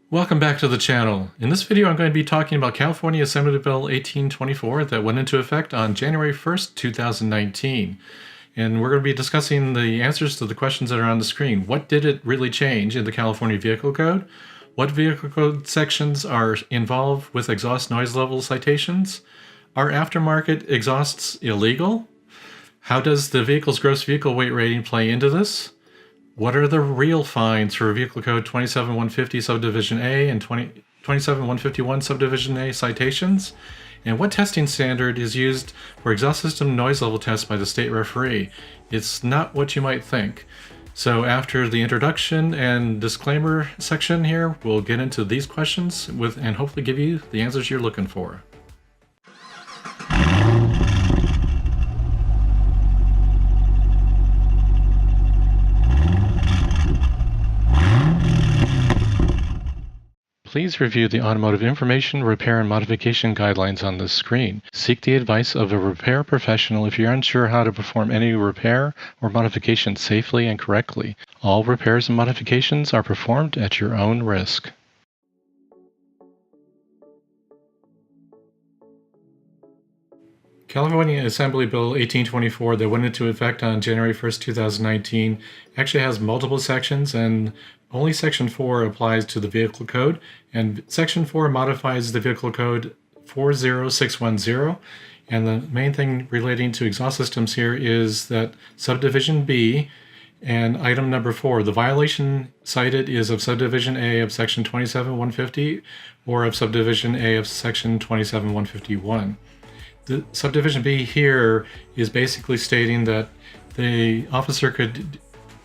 Welcome back to the channel. In this video, I'm going to be talking about California Assembly Bill 1824 that went into effect on January 1st, 2019. And we're going to be discussing the answers to the questions that are on the screen. What did it really change in the California Vehicle Code? What vehicle code sections are involved with exhaust noise level citations? Are aftermarket exhausts illegal? How does the vehicle's gross vehicle weight rating play into this? What are the real fines for Vehicle Code 27150 Subdivision A and 27151 Subdivision A citations? And what testing standard is used for exhaust system noise level tests by the state referee? It's not what you might think. So after the introduction and disclaimer section here, we'll get into these questions and hopefully give you the answers you're looking for. Please review the Automotive Information, Repair, and Modification Guidelines on this screen. Seek the advice of a repair professional if you're unsure how to perform any repair or modification safely and correctly. All repairs and modifications are performed at your own risk. California Assembly Bill 1824 that went into effect on January 1st, 2019 actually has multiple sections, and only Section 4 applies to the Vehicle Code, and Section 4 modifies the Vehicle Code 40610, and the main thing relating to exhaust systems here is that Subdivision B and item number 4, the violation cited is of Subdivision A of Section 27150 or of Subdivision A of Section 27151. The Subdivision B here is basically stating that the officer could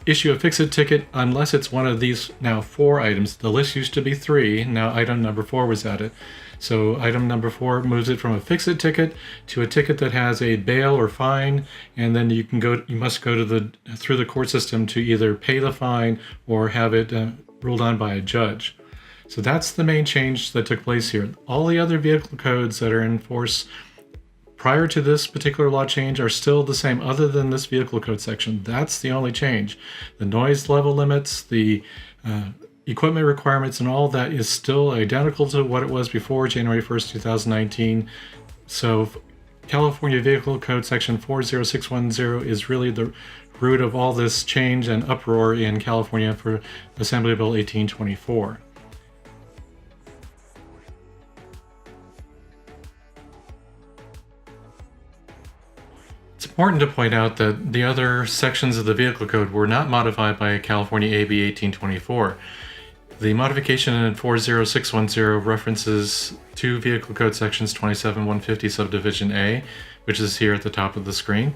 issue a fix-it ticket unless it's one of these now 4 items. The list used to be 3, now item number 4 was added. So item number 4 moves it from a fix-it ticket to a ticket that has a bail or fine, and then you must go to through the court system to either pay the fine or have it ruled on by a judge. So that's the main change that took place here. All the other vehicle codes that are in force prior to this particular law change are still the same other than this vehicle code section. That's the only change. The noise level limits, the equipment requirements, and all that is still identical to what it was before January 1st, 2019. So California Vehicle Code section 40610 is really the root of all this change and uproar in California for Assembly Bill 1824. It's important to point out that the other sections of the Vehicle Code were not modified by California AB 1824. The modification in 40610 references 2 Vehicle Code sections 27150 Subdivision A, which is here at the top of the screen,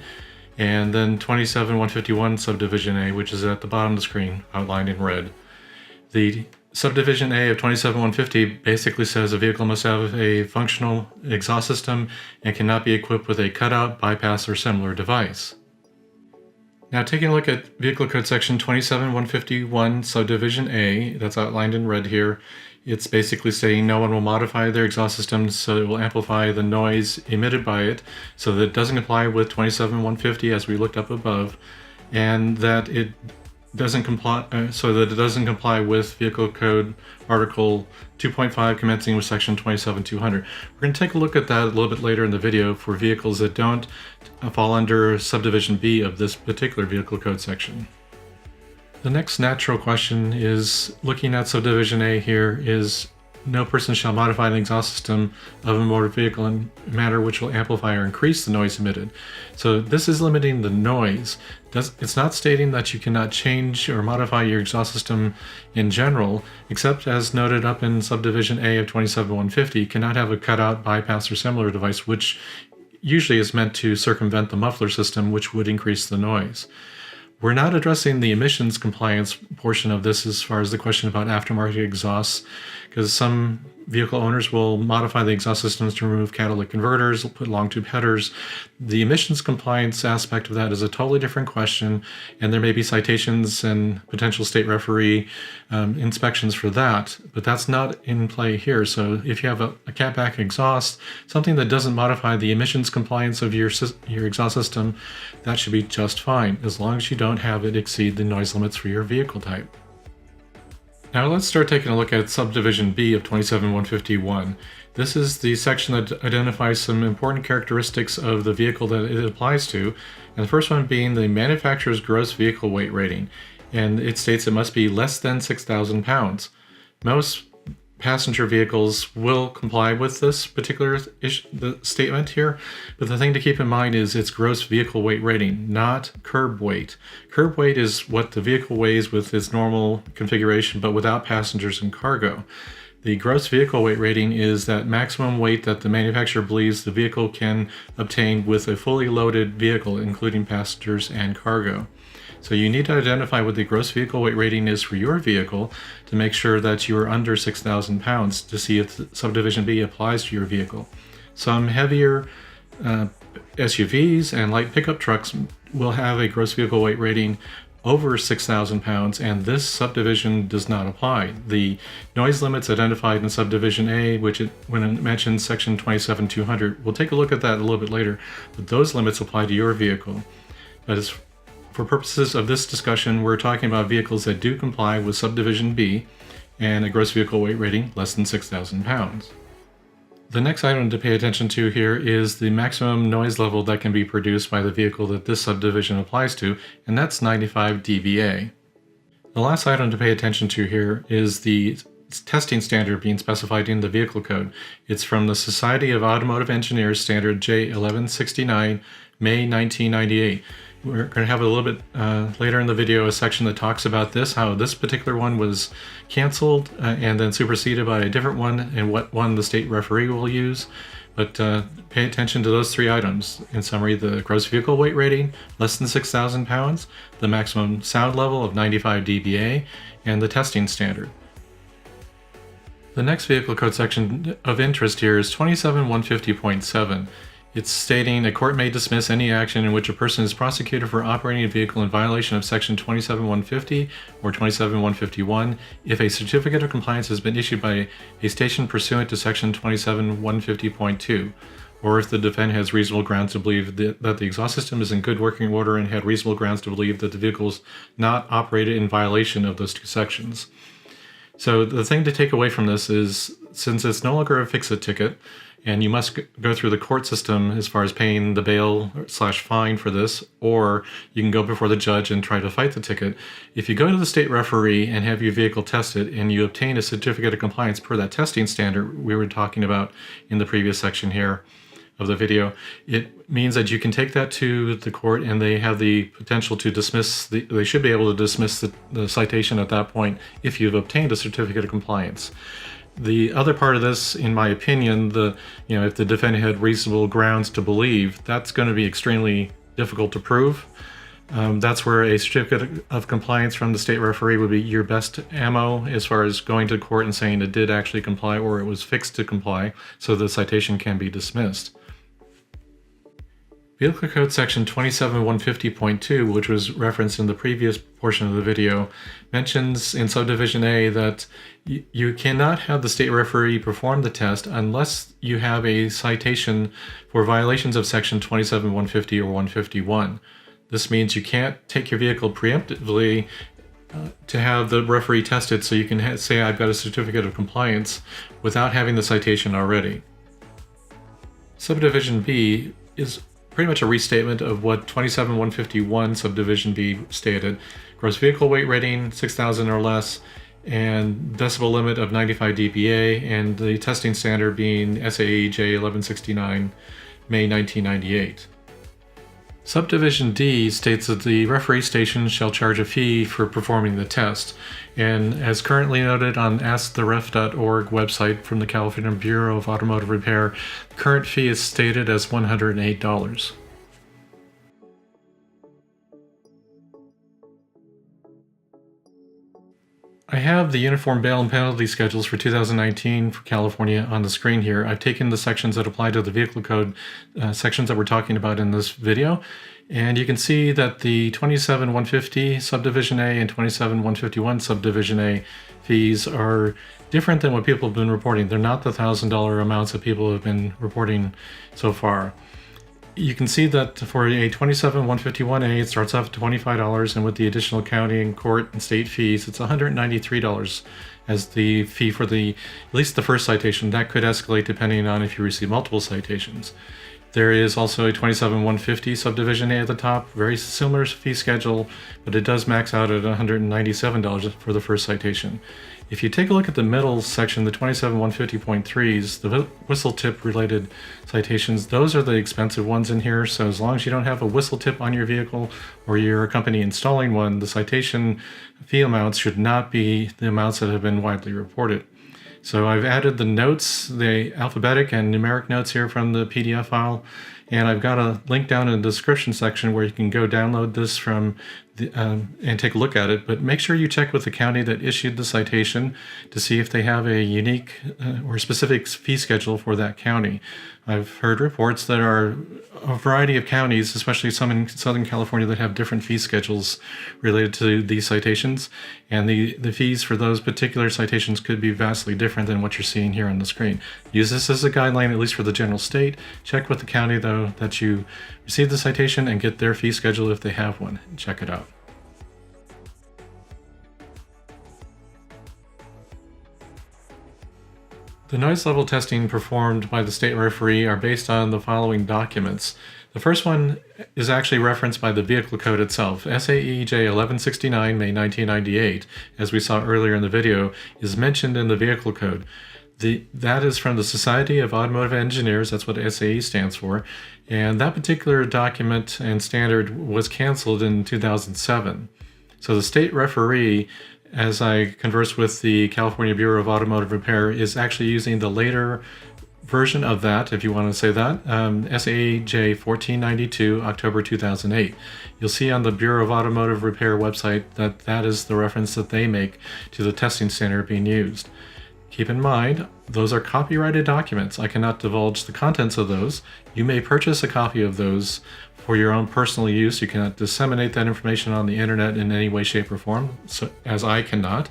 and then 27151 Subdivision A, which is at the bottom of the screen, outlined in red. The Subdivision A of 27150 basically says a vehicle must have a functional exhaust system and cannot be equipped with a cutout, bypass, or similar device. Now taking a look at Vehicle Code section 27151 Subdivision A, that's outlined in red here, it's basically saying no one will modify their exhaust system so it will amplify the noise emitted by it, so that it doesn't comply with 27150 as we looked up above, and that it doesn't comply with Vehicle Code Article 2.5 commencing with Section 27200. We're going to take a look at that a little bit later in the video for vehicles that don't fall under Subdivision B of this particular Vehicle Code section. The next natural question is, looking at Subdivision A here, is no person shall modify the exhaust system of a motor vehicle in a manner which will amplify or increase the noise emitted. So this is limiting the noise. It's not stating that you cannot change or modify your exhaust system in general, except as noted up in Subdivision A of 27150, you cannot have a cutout, bypass, or similar device, which usually is meant to circumvent the muffler system, which would increase the noise. We're not addressing the emissions compliance portion of this as far as the question about aftermarket exhausts, because some vehicle owners will modify the exhaust systems to remove catalytic converters, put long tube headers. The emissions compliance aspect of that is a totally different question, and there may be citations and potential state referee inspections for that, but that's not in play here. So if you have a catback exhaust, something that doesn't modify the emissions compliance of your exhaust system, that should be just fine, as long as you don't have it exceed the noise limits for your vehicle type. Now let's start taking a look at subdivision B of 27151. This is the section that identifies some important characteristics of the vehicle that it applies to, and the first one being the manufacturer's gross vehicle weight rating, and it states it must be less than 6,000 pounds. Most passenger vehicles will comply with this particular statement here, but the thing to keep in mind is it's gross vehicle weight rating, not curb weight. Curb weight is what the vehicle weighs with its normal configuration, but without passengers and cargo. The gross vehicle weight rating is that maximum weight that the manufacturer believes the vehicle can obtain with a fully loaded vehicle, including passengers and cargo. So you need to identify what the gross vehicle weight rating is for your vehicle to make sure that you are under 6,000 pounds to see if subdivision B applies to your vehicle. Some heavier SUVs and light pickup trucks will have a gross vehicle weight rating over 6,000 pounds, and this subdivision does not apply. The noise limits identified in subdivision A, when it mentions section 27200, we'll take a look at that a little bit later, but those limits apply to your vehicle. That is, for purposes of this discussion, we're talking about vehicles that do comply with subdivision B and a gross vehicle weight rating less than 6,000 pounds. The next item to pay attention to here is the maximum noise level that can be produced by the vehicle that this subdivision applies to, and that's 95 dBA. The last item to pay attention to here is the testing standard being specified in the vehicle code. It's from the Society of Automotive Engineers Standard J1169, May 1998. We're going to have a little bit later in the video a section that talks about this, how this particular one was canceled and then superseded by a different one, and what one the state referee will use. But pay attention to those three items. In summary, the gross vehicle weight rating, less than 6,000 pounds, the maximum sound level of 95 dBA, and the testing standard. The next vehicle code section of interest here is 27150.7. It's stating a court may dismiss any action in which a person is prosecuted for operating a vehicle in violation of section 27150 or 27151 if a certificate of compliance has been issued by a station pursuant to section 27150.2, or if the defendant has reasonable grounds to believe that the exhaust system is in good working order and had reasonable grounds to believe that the vehicle is not operated in violation of those two sections. So the thing to take away from this is, since it's no longer a fix-it ticket, and you must go through the court system as far as paying the bail/fine for this, or you can go before the judge and try to fight the ticket. If you go to the state referee and have your vehicle tested and you obtain a certificate of compliance per that testing standard we were talking about in the previous section here of the video, it means that you can take that to the court and they have the potential to dismiss, they should be able to dismiss the citation at that point if you've obtained a certificate of compliance. The other part of this, in my opinion, if the defendant had reasonable grounds to believe, that's going to be extremely difficult to prove. That's where a certificate of compliance from the state referee would be your best ammo as far as going to court and saying it did actually comply or it was fixed to comply, so the citation can be dismissed. Vehicle Code Section 27150.2, which was referenced in the previous portion of the video, mentions in Subdivision A that you cannot have the state referee perform the test unless you have a citation for violations of Section 27150 or 151. This means you can't take your vehicle preemptively to have the referee test it so you can say I've got a certificate of compliance without having the citation already. Subdivision B is pretty much a restatement of what 27151 Subdivision B stated. Gross vehicle weight rating 6,000 or less, and decibel limit of 95 dBA, and the testing standard being SAE J1169, May 1998. Subdivision D states that the referee station shall charge a fee for performing the test, and as currently noted on asktheref.org website from the California Bureau of Automotive Repair, the current fee is stated as $108. I have the Uniform Bail and Penalty Schedules for 2019 for California on the screen here. I've taken the sections that apply to the vehicle code sections that we're talking about in this video, and you can see that the 27150 Subdivision A and 27151 Subdivision A fees are different than what people have been reporting. They're not the $1,000 amounts that people have been reporting so far. you can see that for a 27151A, it starts off at $25, and with the additional county and court and state fees, it's $193 as the fee for at least the first citation. That could escalate depending on if you receive multiple citations. There is also a 27150 subdivision A at the top, very similar fee schedule, but it does max out at $197 for the first citation. If you take a look at the middle section, the 27150.3s, the whistle tip related citations, those are the expensive ones in here. So as long as you don't have a whistle tip on your vehicle or you're a company installing one, the citation fee amounts should not be the amounts that have been widely reported. So I've added the notes, the alphabetic and numeric notes here from the PDF file, and I've got a link down in the description section where you can go download this from and take a look at it. But make sure you check with the county that issued the citation to see if they have a unique or specific fee schedule for that county. I've heard reports that are a variety of counties, especially some in Southern California, that have different fee schedules related to these citations, and the fees for those particular citations could be vastly different than what you're seeing here on the screen. Use this as a guideline, at least for the general state. Check with the county, though, that you received the citation and get their fee schedule if they have one. Check it out. The noise level testing performed by the state referee are based on the following documents. The first one is actually referenced by the vehicle code itself. SAE J1169, May 1998, as we saw earlier in the video, is mentioned in the vehicle code. That is from the Society of Automotive Engineers, that's what SAE stands for, and that particular document and standard was canceled in 2007. So the state referee, as I conversed with the California Bureau of Automotive Repair, is actually using the later version of that, if you want to say that, SAJ 1492, October 2008. You'll see on the Bureau of Automotive Repair website that that is the reference that they make to the testing standard being used. Keep in mind, those are copyrighted documents. I cannot divulge the contents of those. You may purchase a copy of those for your own personal use. You cannot disseminate that information on the internet in any way, shape, or form, as I cannot.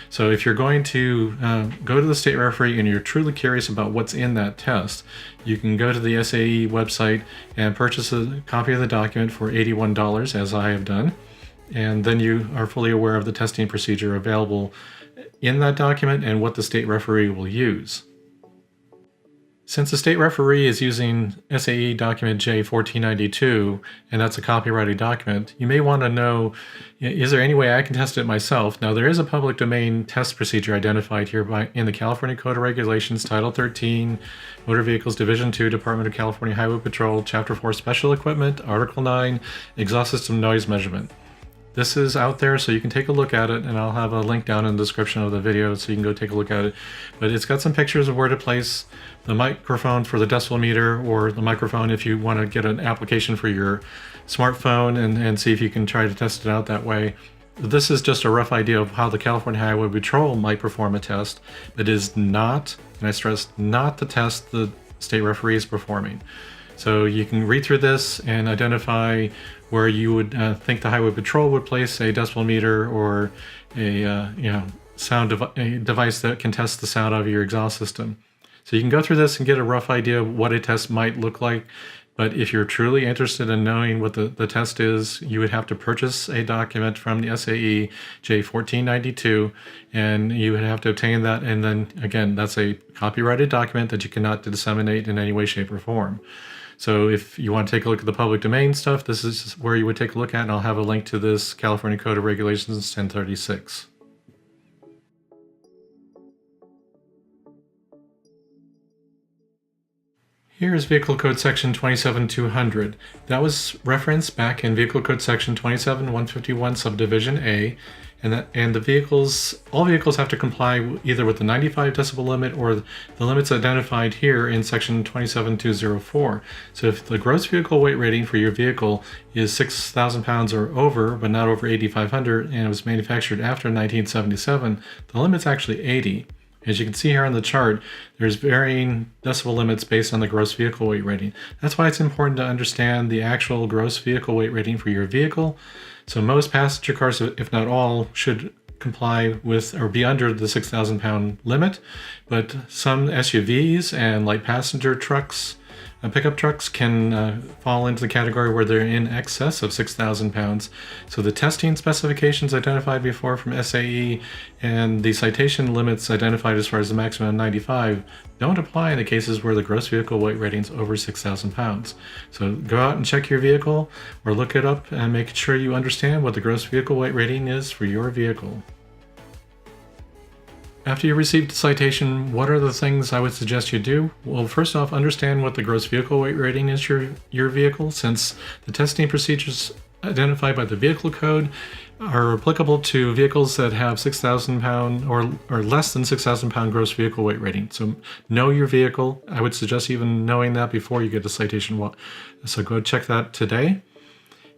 So if you're going to go to the state referee and you're truly curious about what's in that test, you can go to the SAE website and purchase a copy of the document for $81, as I have done. And then you are fully aware of the testing procedure available in that document and what the state referee will use. Since the state referee is using SAE document J1492, and that's a copyrighted document, you may want to know, is there any way I can test it myself? Now, there is a public domain test procedure identified here in the California Code of Regulations, Title 13, Motor Vehicles, Division 2, Department of California Highway Patrol, Chapter 4, Special Equipment, Article 9, Exhaust System Noise Measurement. This is out there, so you can take a look at it, and I'll have a link down in the description of the video so you can go take a look at it. But it's got some pictures of where to place the microphone for the decibel meter, or the microphone if you want to get an application for your smartphone and see if you can try to test it out that way. This is just a rough idea of how the California Highway Patrol might perform a test. It is not, and I stress, not the test the state referee is performing. So you can read through this and identify where you would think the Highway Patrol would place a decibel meter or a device that can test the sound of your exhaust system. So you can go through this and get a rough idea of what a test might look like. But if you're truly interested in knowing what the test is, you would have to purchase a document from the SAE J1492, and you would have to obtain that. And then again, that's a copyrighted document that you cannot disseminate in any way, shape, or form. So if you want to take a look at the public domain stuff, this is where you would take a look at, and I'll have a link to this California Code of Regulations 1036. Here is Vehicle Code Section 27200. That was referenced back in Vehicle Code Section 27151 Subdivision A, and all vehicles have to comply either with the 95 decibel limit or the limits identified here in Section 27204. So if the gross vehicle weight rating for your vehicle is 6,000 pounds or over, but not over 8,500, and it was manufactured after 1977, the limit's actually 80. As you can see here on the chart, there's varying decibel limits based on the gross vehicle weight rating. That's why it's important to understand the actual gross vehicle weight rating for your vehicle. So most passenger cars, if not all, should comply with or be under the 6,000 pound limit, but some SUVs and light passenger trucks Pickup trucks can fall into the category where they're in excess of 6,000 pounds. So the testing specifications identified before from SAE and the citation limits identified as far as the maximum 95 don't apply in the cases where the gross vehicle weight rating is over 6,000 pounds. So go out and check your vehicle or look it up and make sure you understand what the gross vehicle weight rating is for your vehicle. After you received a citation, what are the things I would suggest you do? Well, first off, understand what the gross vehicle weight rating is for your vehicle, since the testing procedures identified by the vehicle code are applicable to vehicles that have 6,000 pound or less than 6,000 pound gross vehicle weight rating. So know your vehicle. I would suggest even knowing that before you get a citation. So go check that today.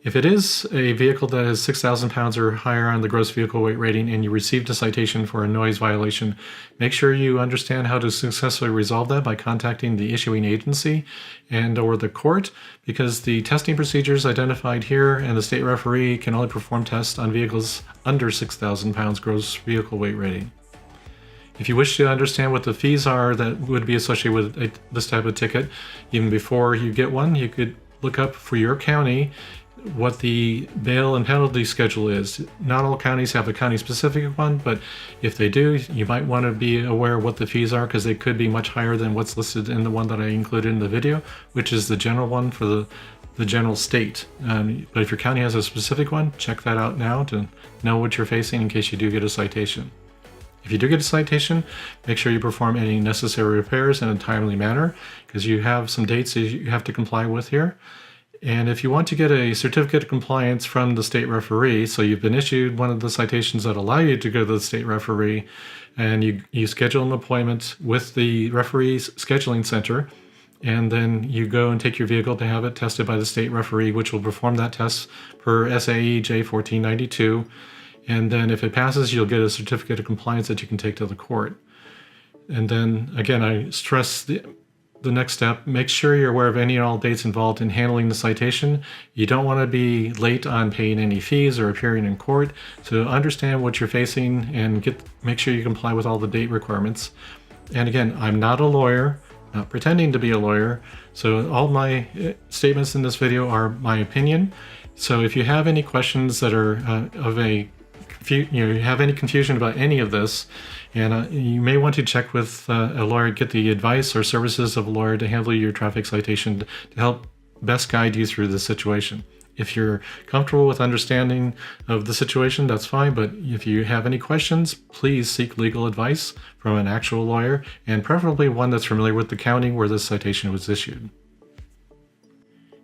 If it is a vehicle that is 6,000 pounds or higher on the gross vehicle weight rating and you received a citation for a noise violation, make sure you understand how to successfully resolve that by contacting the issuing agency and or the court, because the testing procedures identified here and the state referee can only perform tests on vehicles under 6,000 pounds gross vehicle weight rating. If you wish to understand what the fees are that would be associated with this type of ticket, even before you get one, you could look up for your county what the bail and penalty schedule is. Not all counties have a county specific one, but if they do, you might want to be aware of what the fees are, because they could be much higher than what's listed in the one that I included in the video, which is the general one for the general state. But if your county has a specific one, check that out now to know what you're facing in case you do get a citation. If you do get a citation, make sure you perform any necessary repairs in a timely manner, because you have some dates that you have to comply with here. And if you want to get a certificate of compliance from the state referee, so you've been issued one of the citations that allow you to go to the state referee, and you schedule an appointment with the referee's scheduling center, and then you go and take your vehicle to have it tested by the state referee, which will perform that test per SAE J1492. And then if it passes, you'll get a certificate of compliance that you can take to the court. And then again, I stress the next step, make sure you're aware of any and all dates involved in handling the citation. You don't want to be late on paying any fees or appearing in court. So understand what you're facing and make sure you comply with all the date requirements. And again, I'm not a lawyer, not pretending to be a lawyer. So all my statements in this video are my opinion. So if you have any questions that are you have any confusion about any of this, and you may want to check with a lawyer, get the advice or services of a lawyer to handle your traffic citation to help best guide you through the situation. If you're comfortable with understanding of the situation, that's fine, but if you have any questions, please seek legal advice from an actual lawyer, and preferably one that's familiar with the county where this citation was issued.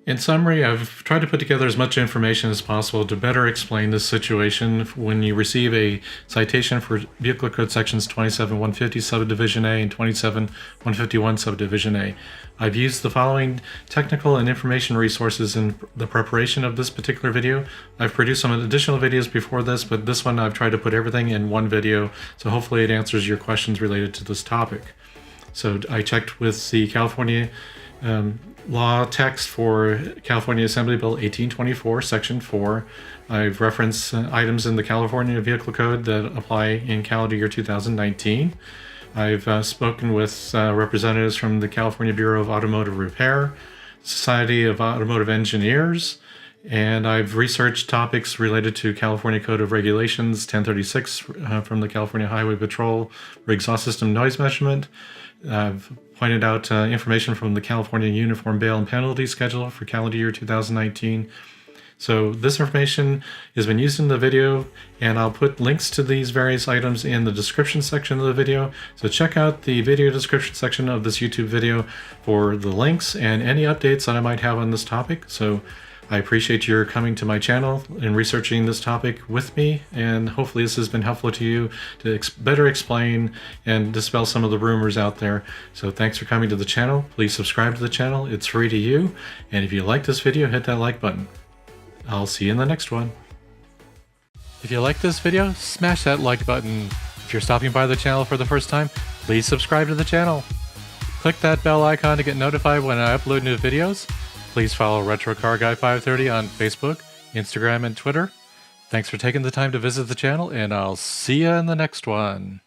In summary, I've tried to put together as much information as possible to better explain this situation when you receive a citation for Vehicle Code Sections 27150 Subdivision A and 27151 Subdivision A. I've used the following technical and information resources in the preparation of this particular video. I've produced some additional videos before this, but this one I've tried to put everything in one video, so hopefully it answers your questions related to this topic. So I checked with the California law text for California Assembly Bill 1824, Section 4. I've referenced items in the California Vehicle Code that apply in calendar year 2019. I've spoken with representatives from the California Bureau of Automotive Repair, Society of Automotive Engineers, and I've researched topics related to California Code of Regulations 1036 from the California Highway Patrol for exhaust system noise measurement. I've pointed out information from the California Uniform Bail and Penalty Schedule for calendar year 2019. So this information has been used in the video, and I'll put links to these various items in the description section of the video. So check out the video description section of this YouTube video for the links and any updates that I might have on this topic. So I appreciate your coming to my channel and researching this topic with me, and hopefully this has been helpful to you to better explain and dispel some of the rumors out there. So thanks for coming to the channel. Please subscribe to the channel. It's free to you. And if you like this video, hit that like button. I'll see you in the next one. If you like this video, smash that like button. If you're stopping by the channel for the first time, please subscribe to the channel. Click that bell icon to get notified when I upload new videos. Please follow Retro Car Guy 530 on Facebook, Instagram, and Twitter. Thanks for taking the time to visit the channel, and I'll see you in the next one.